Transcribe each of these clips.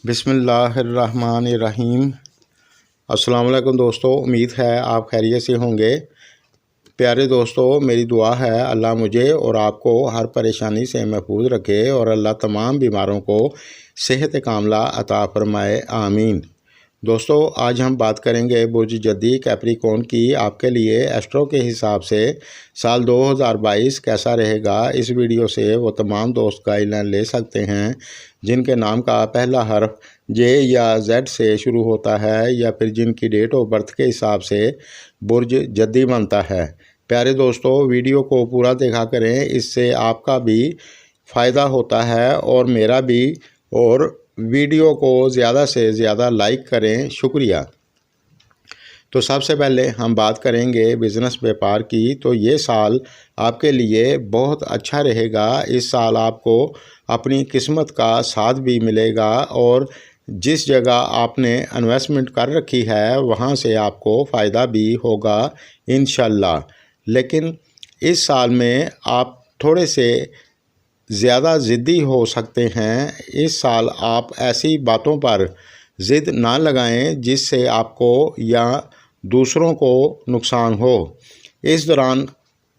बिस्मिल्लाहिर्रहमानिर्रहीम। अस्सलाम वालेकुम दोस्तों, उम्मीद है आप खैरियत से होंगे। प्यारे दोस्तों, मेरी दुआ है अल्लाह मुझे और आपको हर परेशानी से महफूज रखे और अल्लाह तमाम बीमारों को सेहत कामला अता फरमाए, आमीन। दोस्तों, आज हम बात करेंगे बुर्ज जद्दी कैप्रिकॉर्न की आपके लिए एस्ट्रो के हिसाब से साल 2022 कैसा रहेगा। इस वीडियो से वो तमाम दोस्त गाइडलाइन ले सकते हैं जिनके नाम का पहला हर्फ जे या जेड से शुरू होता है या फिर जिनकी डेट ऑफ बर्थ के हिसाब से बुर्ज जद्दी बनता है। प्यारे दोस्तों, वीडियो को पूरा देखा करें, इससे आपका भी फ़ायदा होता है और मेरा भी। और वीडियो को ज़्यादा से ज़्यादा लाइक करें, शुक्रिया। तो सबसे पहले हम बात करेंगे बिज़नेस व्यापार की। तो ये साल आपके लिए बहुत अच्छा रहेगा। इस साल आपको अपनी किस्मत का साथ भी मिलेगा और जिस जगह आपने इन्वेस्टमेंट कर रखी है वहाँ से आपको फ़ायदा भी होगा इंशाल्लाह। लेकिन इस साल में आप थोड़े से ज़्यादा ज़िद्दी हो सकते हैं। इस साल आप ऐसी बातों पर ज़िद ना लगाएं जिससे आपको या दूसरों को नुकसान हो। इस दौरान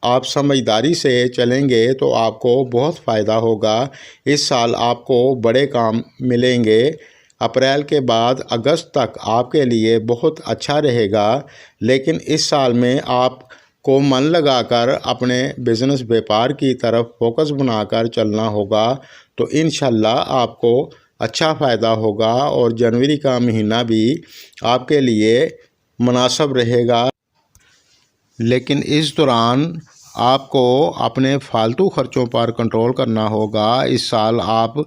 आप समझदारी से चलेंगे तो आपको बहुत फ़ायदा होगा। इस साल आपको बड़े काम मिलेंगे। अप्रैल के बाद अगस्त तक आपके लिए बहुत अच्छा रहेगा। लेकिन इस साल में आप को मन लगाकर अपने बिज़नेस व्यापार की तरफ फोकस बनाकर चलना होगा, तो इंशाल्लाह आपको अच्छा फ़ायदा होगा और जनवरी का महीना भी आपके लिए मुनासिब रहेगा। लेकिन इस दौरान आपको अपने फालतू ख़र्चों पर कंट्रोल करना होगा। इस साल आप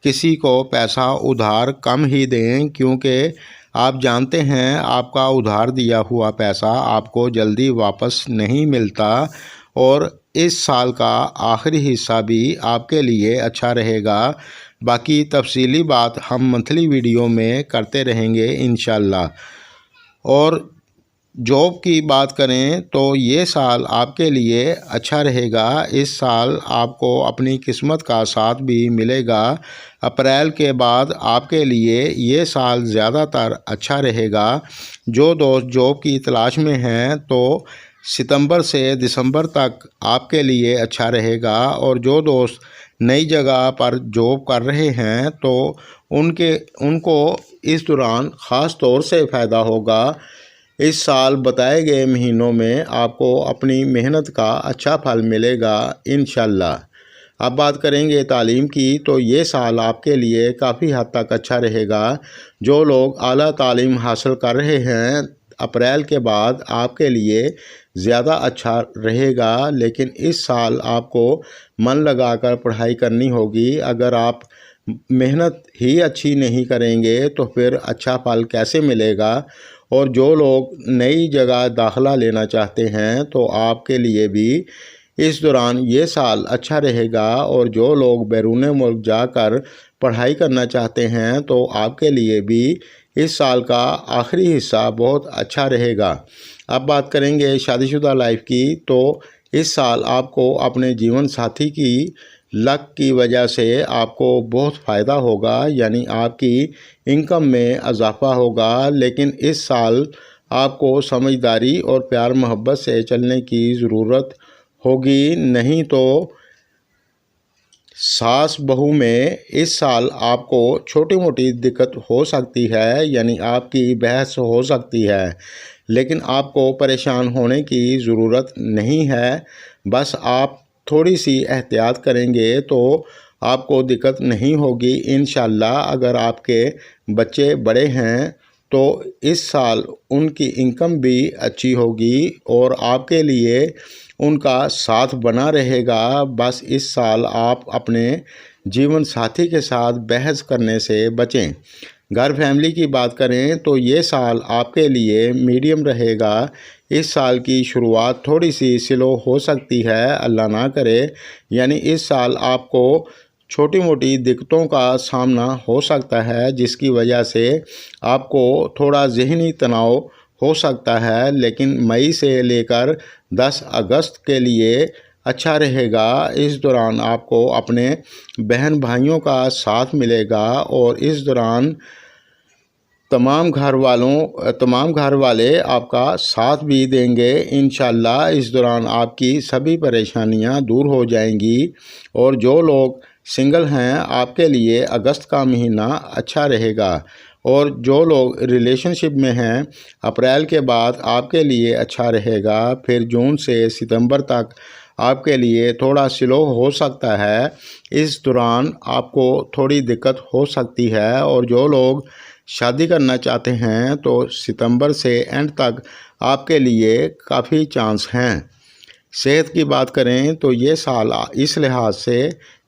किसी को पैसा उधार कम ही दें, क्योंकि आप जानते हैं आपका उधार दिया हुआ पैसा आपको जल्दी वापस नहीं मिलता। और इस साल का आखिरी हिस्सा भी आपके लिए अच्छा रहेगा। बाकी तफसीली बात हम मंथली वीडियो में करते रहेंगे इंशाल्लाह। और जॉब की बात करें तो ये साल आपके लिए अच्छा रहेगा। इस साल आपको अपनी किस्मत का साथ भी मिलेगा। अप्रैल के बाद आपके लिए ये साल ज़्यादातर अच्छा रहेगा। जो दोस्त जॉब की तलाश में हैं तो सितंबर से दिसंबर तक आपके लिए अच्छा रहेगा। और जो दोस्त नई जगह पर जॉब कर रहे हैं तो उनको इस दौरान ख़ास तौर से फ़ायदा होगा। इस साल बताए गए महीनों में आपको अपनी मेहनत का अच्छा फल मिलेगा इंशाल्लाह। अब बात करेंगे तालीम की। तो ये साल आपके लिए काफ़ी हद तक अच्छा रहेगा। जो लोग आला तालीम हासिल कर रहे हैं, अप्रैल के बाद आपके लिए ज़्यादा अच्छा रहेगा। लेकिन इस साल आपको मन लगाकर पढ़ाई करनी होगी। अगर आप मेहनत ही अच्छी नहीं करेंगे तो फिर अच्छा फल कैसे मिलेगा। और जो लोग नई जगह दाखिला लेना चाहते हैं तो आपके लिए भी इस दौरान ये साल अच्छा रहेगा। और जो लोग बैरून मुल्क जाकर पढ़ाई करना चाहते हैं तो आपके लिए भी इस साल का आखिरी हिस्सा बहुत अच्छा रहेगा। अब बात करेंगे शादीशुदा लाइफ की। तो इस साल आपको अपने जीवन साथी की लक की वजह से आपको बहुत फ़ायदा होगा, यानी आपकी इनकम में इजाफ़ा होगा। लेकिन इस साल आपको समझदारी और प्यार मोहब्बत से चलने की ज़रूरत होगी, नहीं तो सास बहू में इस साल आपको छोटी मोटी दिक्कत हो सकती है, यानी आपकी बहस हो सकती है। लेकिन आपको परेशान होने की ज़रूरत नहीं है। बस आप थोड़ी सी एहतियात करेंगे तो आपको दिक्कत नहीं होगी इंशाल्लाह। अगर आपके बच्चे बड़े हैं तो इस साल उनकी इनकम भी अच्छी होगी और आपके लिए उनका साथ बना रहेगा। बस इस साल आप अपने जीवन साथी के साथ बहस करने से बचें। घर फैमिली की बात करें तो ये साल आपके लिए मीडियम रहेगा। इस साल की शुरुआत थोड़ी सी स्लो हो सकती है, अल्लाह ना करे। यानी इस साल आपको छोटी मोटी दिक्कतों का सामना हो सकता है, जिसकी वजह से आपको थोड़ा ज़हनी तनाव हो सकता है। लेकिन मई से लेकर 10 अगस्त के लिए अच्छा रहेगा। इस दौरान आपको अपने बहन भाइयों का साथ मिलेगा और इस दौरान तमाम घर वाले आपका साथ भी देंगे। इंशाल्लाह इस दौरान आपकी सभी परेशानियां दूर हो जाएंगी। और जो लोग सिंगल हैं, आपके लिए अगस्त का महीना अच्छा रहेगा। और जो लोग रिलेशनशिप में हैं, अप्रैल के बाद आपके लिए अच्छा रहेगा। फिर जून से सितंबर तक आपके लिए थोड़ा स्लो हो सकता है। इस दौरान आपको थोड़ी दिक्कत हो सकती है। और जो लोग शादी करना चाहते हैं तो सितंबर से एंड तक आपके लिए काफ़ी चांस हैं। सेहत की बात करें तो ये साल इस लिहाज से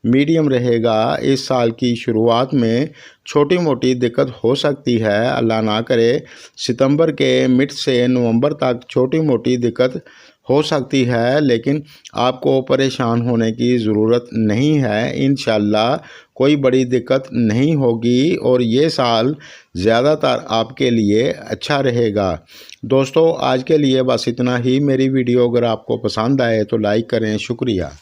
मीडियम रहेगा। इस साल की शुरुआत में छोटी मोटी दिक्कत हो सकती है, अल्लाह ना करे। सितंबर के मिड से नवंबर तक छोटी मोटी दिक्कत हो सकती है, लेकिन आपको परेशान होने की ज़रूरत नहीं है। इंशाल्लाह कोई बड़ी दिक्कत नहीं होगी और ये साल ज़्यादातर आपके लिए अच्छा रहेगा। दोस्तों, आज के लिए बस इतना ही। मेरी वीडियो अगर आपको पसंद आए तो लाइक करें। शुक्रिया।